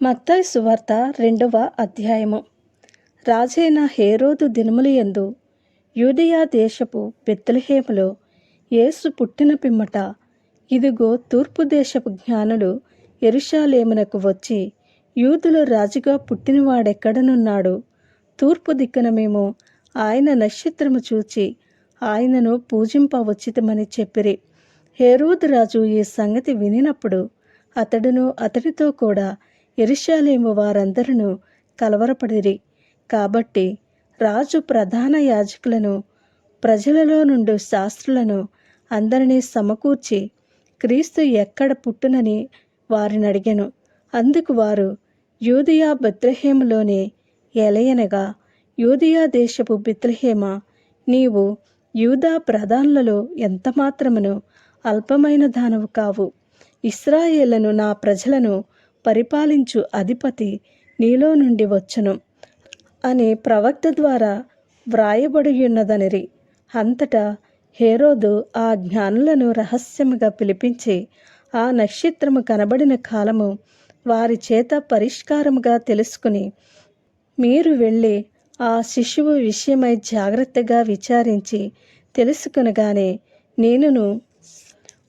మత్తయి సువార్త 2వ అధ్యాయము. రాజైన హేరోదు దినములయందు యూదయ దేశపు బెత్లెహేములో యేసు పుట్టిన పిమ్మట, ఇదిగో తూర్పు దేశపు జ్ఞానులు యెరూషలేమునకు వచ్చి, యూదుల రాజుగా పుట్టినవాడెక్కడనున్నాడు? తూర్పు దిక్కున మేము ఆయన నక్షత్రము చూచి ఆయనను పూజింపవచ్చితమని చెప్పిరి. హేరోదు రాజు ఈ సంగతి వినినప్పుడు అతడును అతడితో కూడా యెరూషలేము వారందరూ కలవరపడిరి. కాబట్టి రాజు ప్రధాన యాజకులను, ప్రజలలో నుండి శాస్త్రులను అందరినీ సమకూర్చి క్రీస్తు ఎక్కడ పుట్టునని వారిని అడిగెను. అందుకు వారు, యూదయ బెత్లెహేములోనే, ఎలయనగా యూదయ దేశపు బెత్లెహేమా, నీవు యూదా ప్రధానులలో ఎంత మాత్రమును అల్పమైన దానవు కావు. ఇశ్రాయేలును నా ప్రజలను పరిపాలించు అధిపతి నీలో నుండి వచ్చును అని ప్రవక్త ద్వారా వ్రాయబడియున్నదనిరి. అంతటా హేరోదు ఆ జ్ఞానులను రహస్యముగా పిలిపించి, ఆ నక్షత్రము కనబడిన కాలము వారి చేత పరిష్కారముగా తెలుసుకుని, మీరు వెళ్ళి ఆ శిశువు విషయమై జాగ్రత్తగా విచారించి తెలుసుకొనగానే నేనును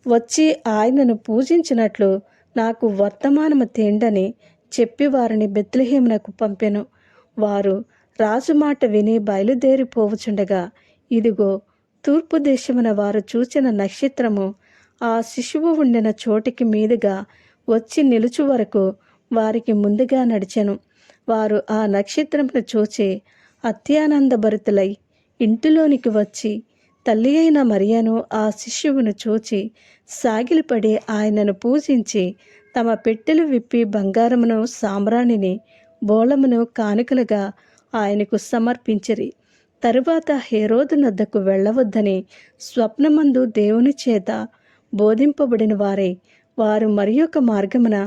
వచ్చి ఆయనను పూజించినట్లు నాకు వర్తమానము తేండని చెప్పి వారిని బెత్లెహేమునకు పంపెను. వారు రాజు మాట విని బయలుదేరిపోవచుండగా, ఇదిగో తూర్పు దేశమున వారు చూచిన నక్షత్రము ఆ శిశువు ఉండిన చోటికి మీదుగా వచ్చి నిలుచు వరకు వారికి ముందుగా నడిచెను. వారు ఆ నక్షత్రమును చూచి అత్యానందభరితులై ఇంటిలోనికి వచ్చి, తల్లి అయిన మరియను ఆ శిశువును చూచి సాగిలపడి ఆయనను పూజించి, తమ పెట్టెలు విప్పి బంగారమును, సాంబ్రాణిని, బోళమును కానుకలుగా ఆయనకు సమర్పించిరి. తరువాత హేరోదు నద్దకు వెళ్ళవద్దని స్వప్నమందు దేవుని చేత బోధింపబడిన వారు మరి ఒక మార్గమున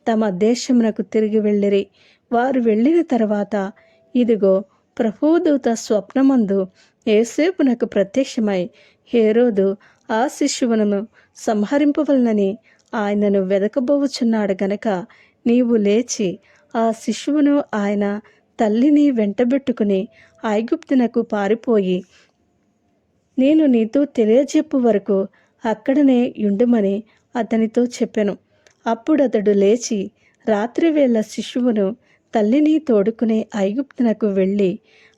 తమ దేశమునకు తిరిగి వెళ్ళిరి. వారు వెళ్ళిన తర్వాత, ఇదిగో ప్రభువుదూత స్వప్నమందు యోసేపునకు ప్రత్యక్షమై, హేరోదు ఆ శిశువును సంహరింపవలనని ఆయనను వెదకబోవుచున్నాడు గనక నీవు లేచి ఆ శిశువును ఆయన తల్లిని వెంటబెట్టుకుని ఐగుప్తునకు పారిపోయి నేను నీతో తెలియజెప్పు వరకు అక్కడనే యుండుమని అతనితో చెప్పెను. అప్పుడతడు లేచి రాత్రివేళ శిశువును తల్లిని తోడుకుని ఐగుప్తునకు వెళ్ళి,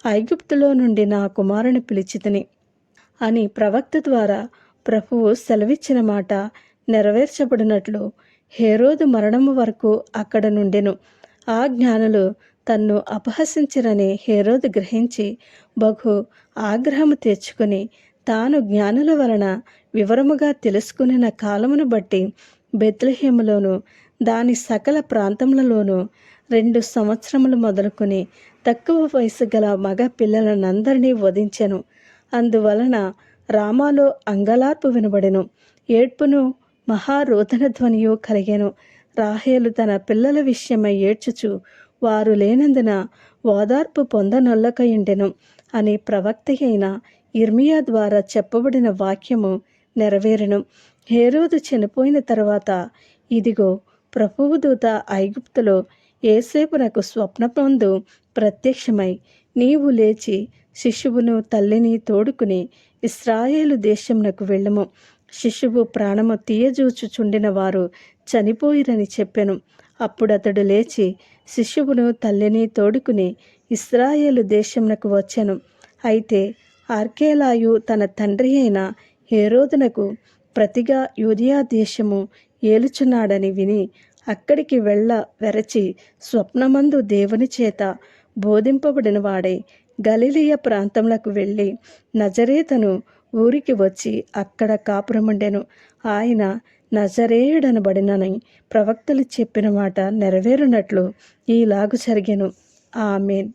ఐగుప్తులో నుండి నా కుమారుని పిలిచితిని అని ప్రవక్త ద్వారా ప్రభువు సెలవిచ్చిన మాట నెరవేర్చబడినట్లు హేరోదు మరణము వరకు అక్కడ నుండెను. ఆ జ్ఞానులు తన్ను అపహసించిరని హేరోదు గ్రహించి బహు ఆగ్రహము తెచ్చుకుని, తాను జ్ఞానుల వలన వివరముగా తెలుసుకునిన కాలమును బట్టి బెత్లెహేములోను దాని సకల ప్రాంతములలోనూ 2 సంవత్సరములు మొదలుకొని తక్కువ వయసు గల మగ పిల్లలనందరినీ వధించెను. అందువలన రామాలో అంగలార్పు వినబడెను, ఏడ్పును మహారోదన ధ్వనియు కలిగెను. రాహేలు తన పిల్లల విషయమై ఏడ్చుచు వారు లేనందున ఓదార్పు పొందనొల్లకయుండెను అని ప్రవక్త అయిన యిర్మీయా ద్వారా చెప్పబడిన వాక్యము నెరవేరెను. హేరోదు చనిపోయిన తరువాత, ఇదిగో ప్రభువు దూత ఐగుప్తులో యోసేపునకు స్వప్నమందు ప్రత్యక్షమై, నీవు లేచి శిశువును తల్లిని తోడుకుని ఇశ్రాయేలు దేశమునకు వెళ్ళుము. శిశువు ప్రాణము తీయజూచుచుండిన వారు చనిపోయిరని చెప్పెను. అప్పుడతడు లేచి శిశువును తల్లిని తోడుకుని ఇశ్రాయేలు దేశమునకు వచ్చెను. అయితే అర్కేలాయు తన తండ్రి అయిన హేరోదునకు ప్రతిగా యూదయ దేశము ఏలుచున్నాడని విని అక్కడికి వెళ్ళ వెరచి స్వప్నమందు దేవుని చేత బోధింపబడిన వాడై గలిలయ ప్రాంతములకు వెళ్ళి నజరేతను ఊరికి వచ్చి అక్కడ కాపురముండెను. ఆయన నజరేయుడనబడినని ప్రవక్తలు చెప్పిన మాట నెరవేరునట్లు ఈలాగు జరిగెను. ఆమేన్.